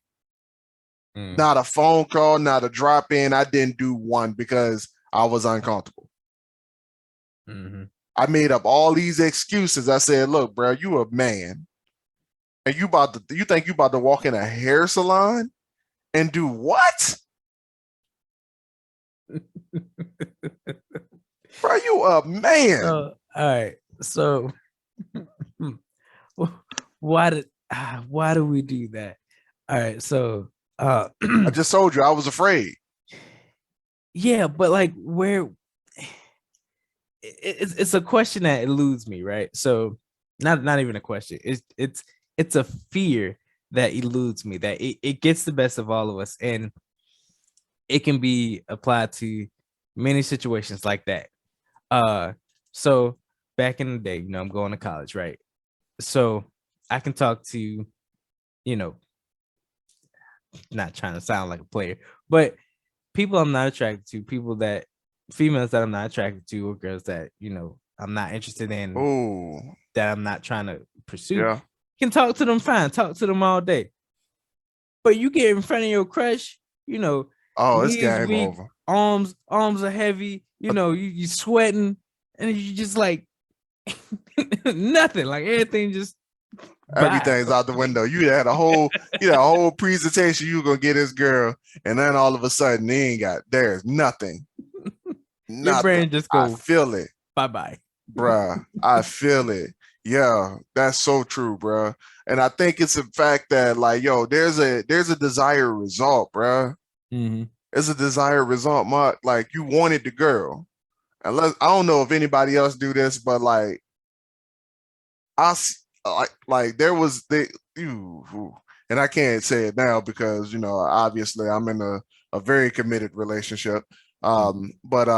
Not a phone call, not a drop in. I didn't do one because I was uncomfortable. Mm-hmm. I made up all these excuses. I said, "Look, bro, you a man, and you think you about to walk in a hair salon and do what?" Bro, you a man. All right. So why do we do that? All right. So I just told you I was afraid. yeah, but like where it's a question that eludes me, right? So not even a question. It's a fear that eludes me, that it gets the best of all of us, and it can be applied to many situations like that. So back in the day, I'm going to college, right? So I can talk to, not trying to sound like a player, but people I'm not attracted to, females that I'm not attracted to, or girls that, I'm not interested in, Oh, that I'm not trying to pursue, yeah. can talk to them fine, talk to them all day. But you get in front of your crush, Oh, it's knees game weak, over. arms are heavy, you sweating, and you just like nothing, like everything just bye. Everything's out the window. You had a whole presentation you were gonna get this girl, and then all of a sudden there's nothing. Your Nothing. brain just I go feel it, bye. bruh. I feel it. Yeah, that's so true, bruh. And I think it's the fact that, like, yo, there's a desired result, bruh. Mm-hmm. It's a desired result, Mark. Like, you wanted the girl. Unless, I don't know if anybody else do this, but like like there was and I can't say it now because obviously I'm in a very committed relationship. But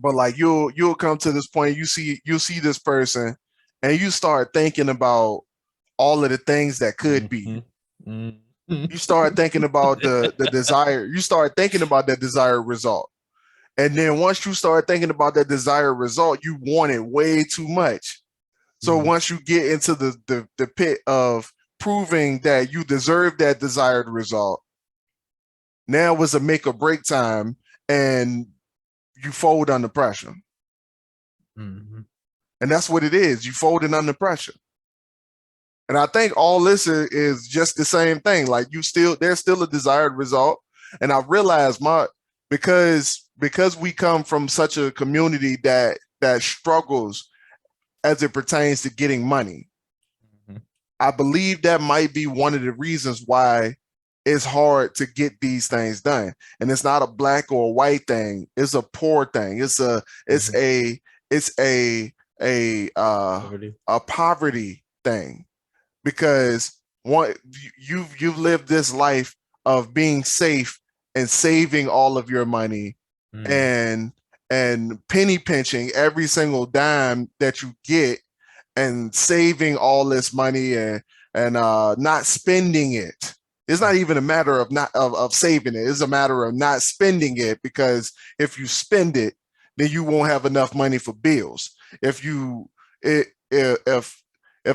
like you'll come to this point, you'll see this person, and you start thinking about all of the things that could be. Mm-hmm. Mm-hmm. You start thinking about the desire. You start thinking about that desired result. And then once you start thinking about that desired result, you want it way too much. So once you get into the pit of proving that you deserve that desired result, now is a make or break time, and you fold under pressure. Mm-hmm. And that's what it is. You folding under pressure. And I think all this is just the same thing. Like there's still a desired result. And I realized because we come from such a community that struggles as it pertains to getting money. Mm-hmm. I believe that might be one of the reasons why it's hard to get these things done. And it's not a black or a white thing. It's a poor thing. It's a poverty thing. Because you've lived this life of being safe and saving all of your money and penny pinching every single dime that you get and saving all this money and not spending it. It's not even a matter of not of saving it. It's a matter of not spending it, because if you spend it, then you won't have enough money for bills. If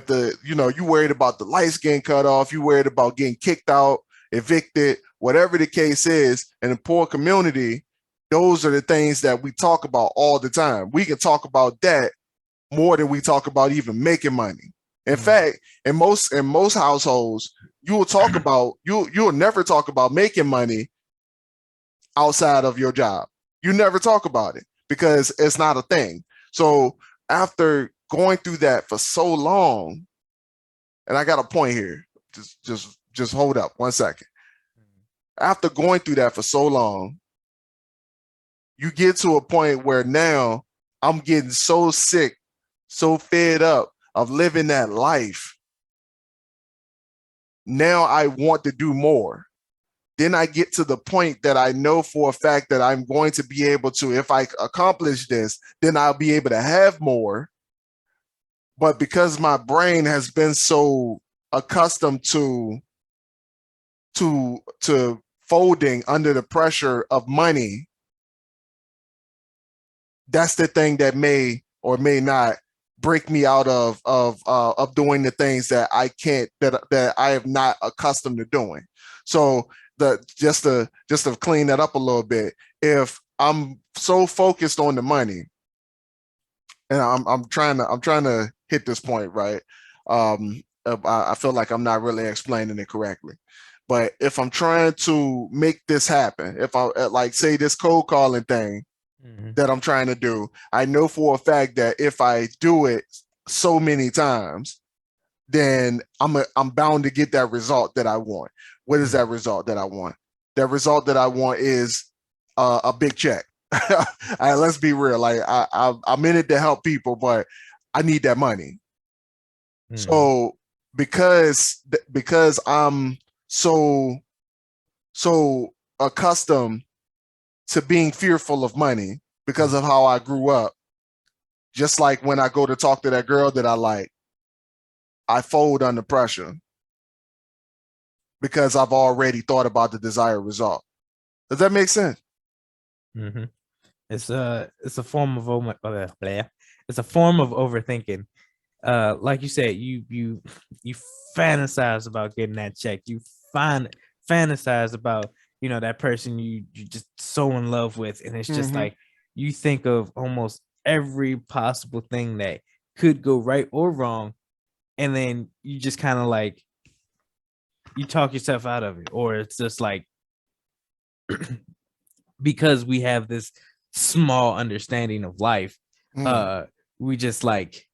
the you worried about the lights getting cut off, you worried about getting kicked out, evicted, whatever the case is, in a poor community, those are the things that we talk about all the time. We can talk about that more than we talk about even making money. In fact, in most households, you'll never talk about making money outside of your job. You never talk about it because it's not a thing. So after going through that for so long, and I got a point here. Just hold up 1 second. After going through that for so long, you get to a point where now I'm getting so sick, so fed up of living that life. Now I want to do more. Then I get to the point that I know for a fact that I'm going to be able to, if I accomplish this, then I'll be able to have more. But because my brain has been so accustomed to to folding under the pressure of money, that's the thing that may or may not break me out of doing the things that I can't, that I am not accustomed to doing. So just to clean that up a little bit, if I'm so focused on the money, and I'm trying to hit this point right. I feel like I'm not really explaining it correctly. But if I'm trying to make this happen, if I like say this cold calling thing that I'm trying to do, I know for a fact that if I do it so many times, then I'm bound to get that result that I want. What is that result that I want? That result that I want is a big check. All right, let's be real. Like I'm in it to help people, but I need that money. So because I'm so accustomed to being fearful of money because of how I grew up, just like when I go to talk to that girl that I like, I fold under pressure because I've already thought about the desired result. Does that make sense? Mm-hmm. It's a form of it's a form of overthinking. Like you said, you fantasize about getting that check. You fantasize about, you know, that person you just so in love with, and it's just like you think of almost every possible thing that could go right or wrong, and then you just kind of like you talk yourself out of it, or it's just like because we have this small understanding of life, we just like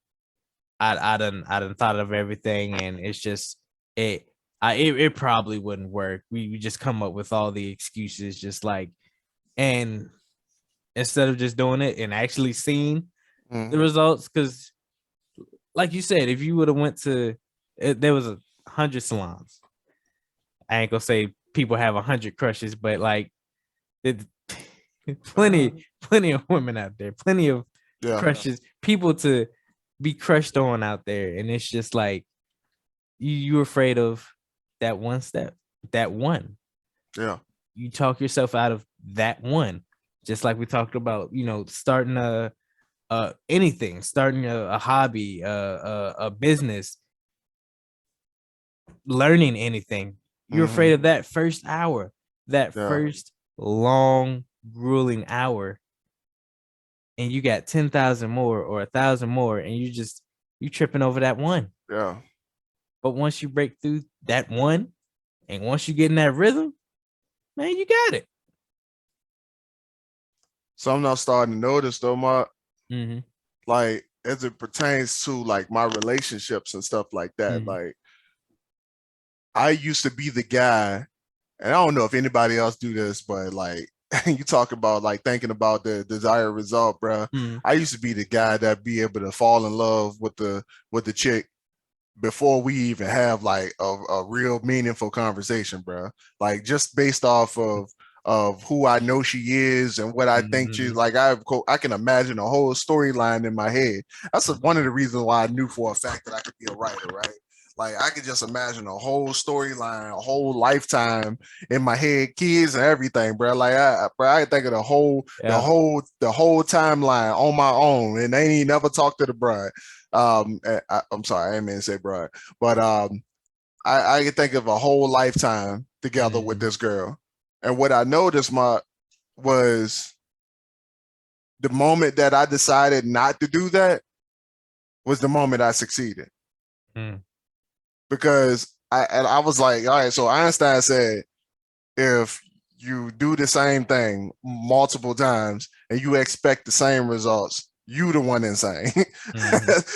I done thought of everything, and it's just it probably wouldn't work. We just come up with all the excuses, just like, and instead of just doing it and actually seeing the results, because like you said, if you would have went to there was 100 salons. I ain't gonna say people have 100 crushes, but like it, plenty of women out there, plenty of crushes, people to be crushed on out there, and it's just like you're afraid of that one step, that one. Yeah. You talk yourself out of that one, just like we talked about, you know, starting anything, starting a hobby, a business, learning anything. You're afraid of that first hour, that first long, grueling hour, and you got 10,000 more or 1,000 more, and you tripping over that one. Yeah. But once you break through that one, and once you get in that rhythm, man, you got it. So I'm now starting to notice though, like as it pertains to like my relationships and stuff like that. Like I used to be the guy, and I don't know if anybody else do this, but like you talk about like thinking about the desired result, bro. I used to be the guy that be able to fall in love with the chick before we even have like a real meaningful conversation, bro. Like just based off of who I know she is and what I think she's like. I can imagine a whole storyline in my head. That's one of the reasons why I knew for a fact that I could be a writer, right? Like I could just imagine a whole storyline, a whole lifetime in my head, kids and everything, bro. Like I think of the whole timeline on my own, and they ain't never talked to the bride. I'm sorry, I didn't mean to say bride, but I can think of a whole lifetime together with this girl. And what I noticed was the moment that I decided not to do that was the moment I succeeded. Because I was like, all right, so Einstein said, if you do the same thing multiple times and you expect the same results, you the one insane.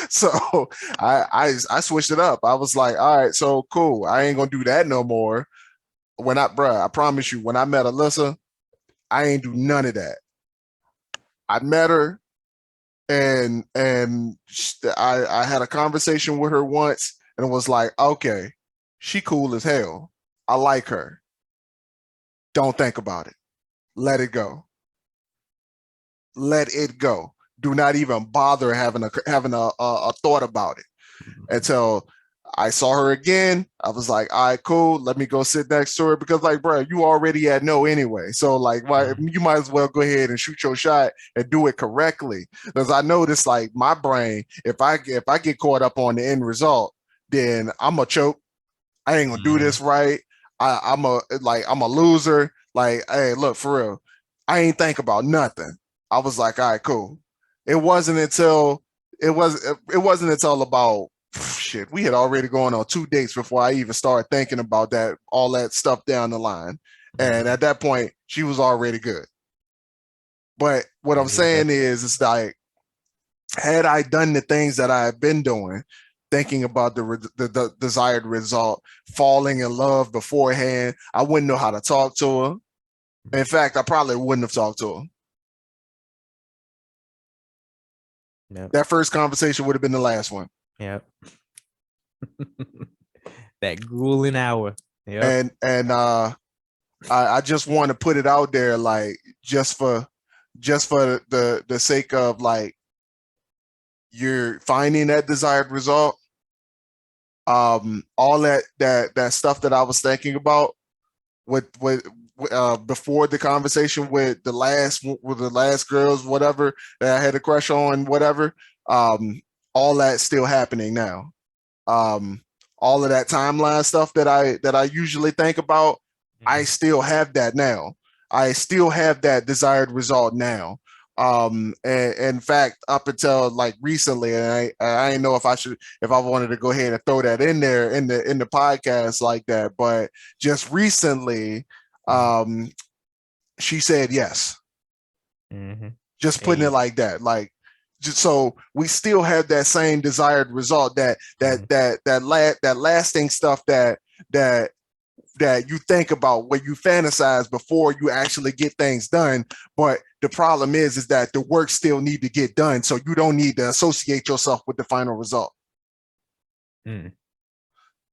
So I switched it up. I was like, all right, so cool. I ain't gonna do that no more. I promise you, when I met Alyssa, I ain't do none of that. I met her and I had a conversation with her once and it was like, okay, she cool as hell. I like her. Don't think about it. Let it go. Let it go. Do not even bother having a thought about it until I saw her again. I was like, all right, cool. Let me go sit next to her because, like, bro, you already at no anyway. So, like, why you might as well go ahead and shoot your shot and do it correctly. Because I noticed, like, my brain, if I get caught up on the end result, then I'm a choke. I ain't gonna do this right. I'm a loser. Like, hey, look, for real, I ain't think about nothing. I was like, all right, cool. It wasn't until it wasn't until about shit. We had already gone on 2 dates before I even started thinking about that all that stuff down the line. And at that point, she was already good. But what I'm saying is, it's like, had I done the things that I had been doing, thinking about the desired result, falling in love beforehand, I wouldn't know how to talk to her. In fact, I probably wouldn't have talked to her. Yep. That first conversation would have been the last one. Yep. That grueling hour. Yep. And I just want to put it out there, like, just for the sake of, like, you're finding that desired result. All that stuff that I was thinking about with before the conversation with the last girls, whatever, that I had a crush on, whatever. All that's still happening now. All of that timeline stuff that I usually think about, I still have that now. I still have that desired result now. And in fact, up until like recently, and I didn't know if I wanted to go ahead and throw that in there in the podcast like that, but just recently, she said yes. Just putting it like that, like, just so we still have that same desired result, that lasting stuff that you think about, where you fantasize before you actually get things done. But the problem is that the work still need to get done, so you don't need to associate yourself with the final result.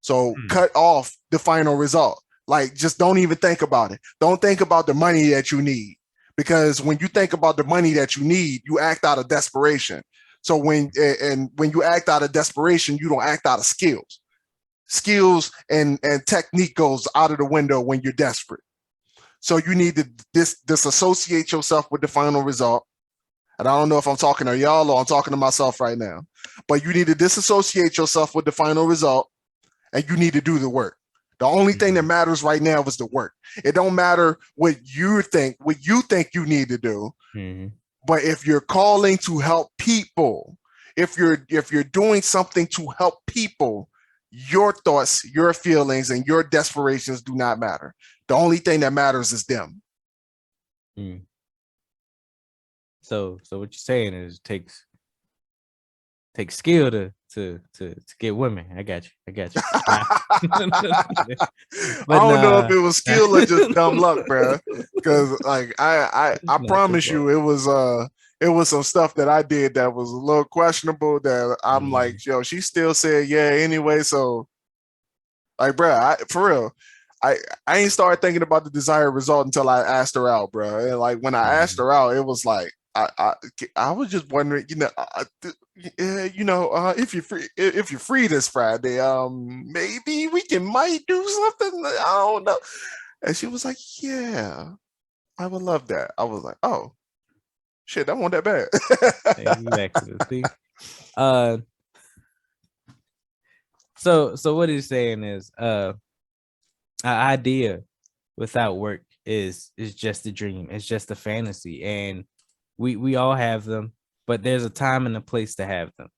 So cut off the final result. Like, just don't even think about it. Don't think about the money that you need, because when you think about the money that you need, you act out of desperation. So when you act out of desperation, you don't act out of skills. Skills and technique goes out of the window when you're desperate. So you need to disassociate yourself with the final result. And I don't know if I'm talking to y'all or I'm talking to myself right now, but you need to disassociate yourself with the final result, and you need to do the work. The only thing that matters right now is the work. It don't matter what you think you need to do. But if you're calling to help people, if you're doing something to help people, your thoughts, your feelings, and your desperations do not matter. The only thing that matters is them. So what you're saying is, it takes skill to get women. I got you. But I don't know if it was skill or just dumb luck, bro. Because like I promise you, it was some stuff that I did that was a little questionable. That I'm like, yo, she still said yeah anyway. So, like, bro, for real, I ain't started thinking about the desired result until I asked her out, bro. And like when I asked her out, it was like I was just wondering, if you're free this Friday, maybe we might do something. I don't know. And she was like, yeah, I would love that. I was like, oh shit, that wasn't that bad. Exactly. So what he's saying is, an idea without work is just a dream. It's just a fantasy, and we all have them, but there's a time and a place to have them.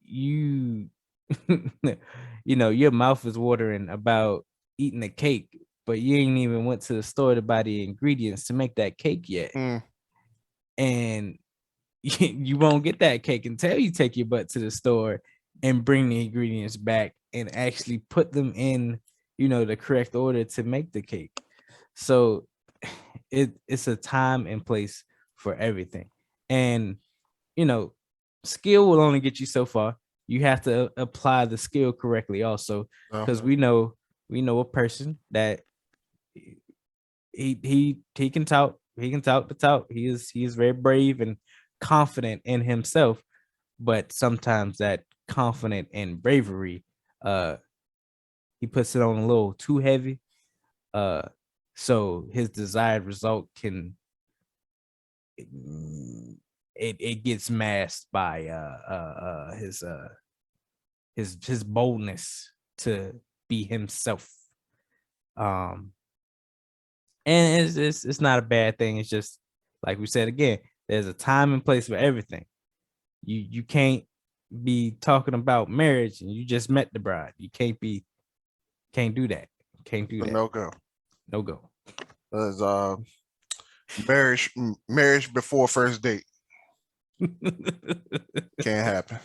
You your mouth is watering about eating a cake, but you ain't even went to the store to buy the ingredients to make that cake yet. And you won't get that cake until you take your butt to the store and bring the ingredients back and actually put them in, the correct order to make the cake. So it's a time and place for everything. And, skill will only get you so far. You have to apply the skill correctly also, because we know a person that he can talk the talk. He is very brave and confident in himself, but sometimes that confident and bravery, he puts it on a little too heavy. So his desired result can it gets masked by his boldness to be himself. And it's not a bad thing. It's just like we said again, there's a time and place for everything. You can't be talking about marriage and you just met the bride. You can't do that. Can't do that. No go. No go. There's marriage before first date. Can't happen.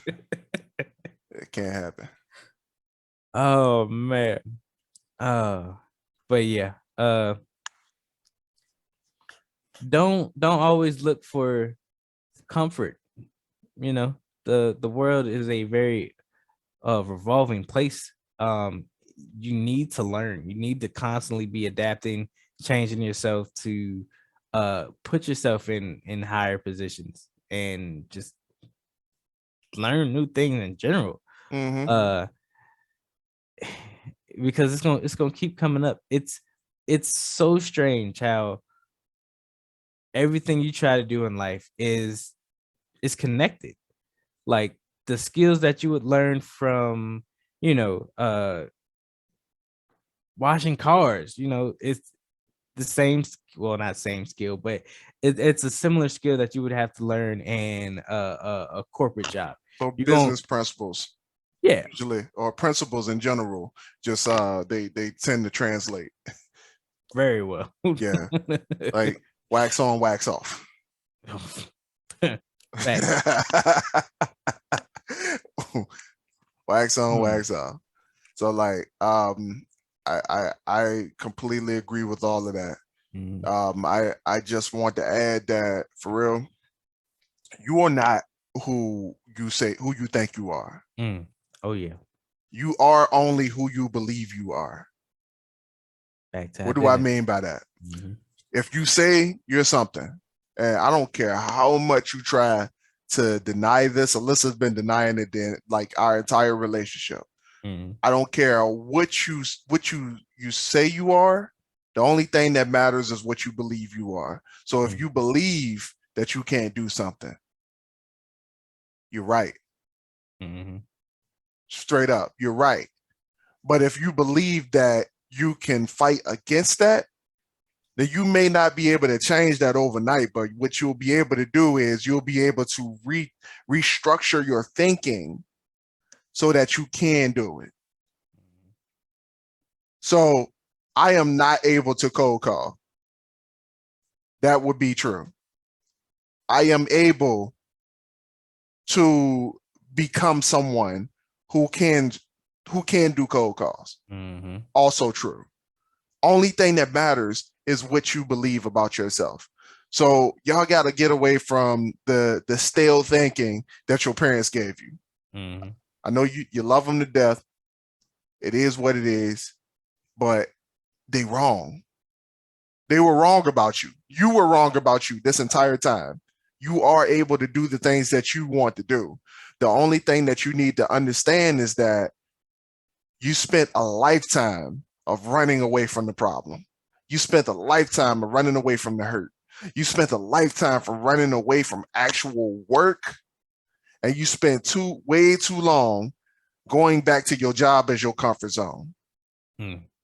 It can't happen. Oh man. But yeah. Don't always look for comfort. You know, the world is a very revolving place. You need to learn. You need to constantly be adapting, changing yourself to put yourself in higher positions and just learn new things in general. Mm-hmm. Because it's gonna keep coming up. It's so strange how everything you try to do in life is connected. Like the skills that you would learn from, washing cars, it's the same, well, not same skill, but it's a similar skill that you would have to learn in a corporate job. So You're business principles, yeah, usually, or principles in general, just they tend to translate. very well. Yeah, like wax on, wax off. Wax on, wax off. So like I completely agree with all of that. I just want to add that for real, you are not who you think you are. Oh yeah. You are only who you believe you are. What do I mean by that? If you say you're something, and I don't care how much you try to deny this, Alyssa's been denying it like our entire relationship. I don't care what you say you are. The only thing that matters is what you believe you are. So if you believe that you can't do something, you're right. Straight up, you're right. But if you believe that you can fight against that, then you may not be able to change that overnight. But what you'll be able to do is you'll be able to restructure your thinking so that you can do it. So I am not able to cold call. That would be true. I am able to become someone who can do cold calls. Also true. Only thing that matters is what you believe about yourself. So y'all got to get away from the stale thinking that your parents gave you. I know you love them to death. It is what it is, but they wrong. They were wrong about you. You were wrong about you this entire time. You are able to do the things that you want to do. The only thing that you need to understand is that you spent a lifetime of running away from the problem. You spent a lifetime of running away from the hurt. You spent a lifetime from running away from actual work. And you spent way too long going back to your job as your comfort zone.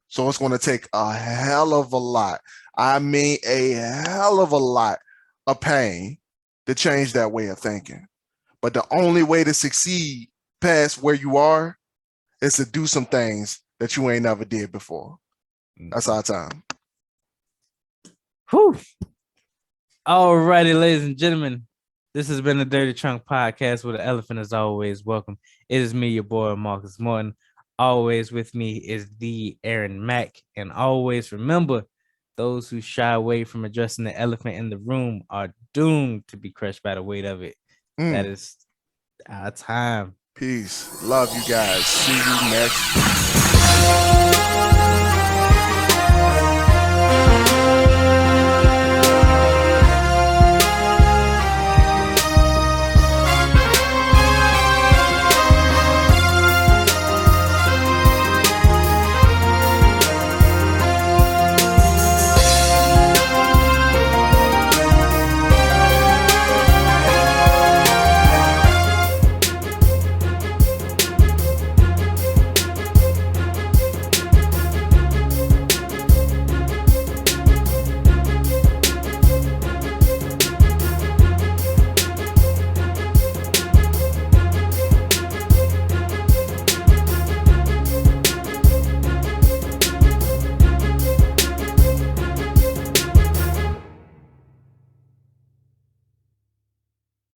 So it's going to take a hell of a lot. I mean, a hell of a lot of pain to change that way of thinking. But the only way to succeed past where you are is to do some things that you ain't never did before. That's our time. Whew. All righty, ladies and gentlemen. This has been the Dirty Trunk Podcast with an elephant as always. Welcome. It is me, your boy, Marcus Morton. Always with me is the Aaron Mack. And always remember, those who shy away from addressing the elephant in the room are doomed to be crushed by the weight of it. That is our time. Peace. Love you guys. See you next week.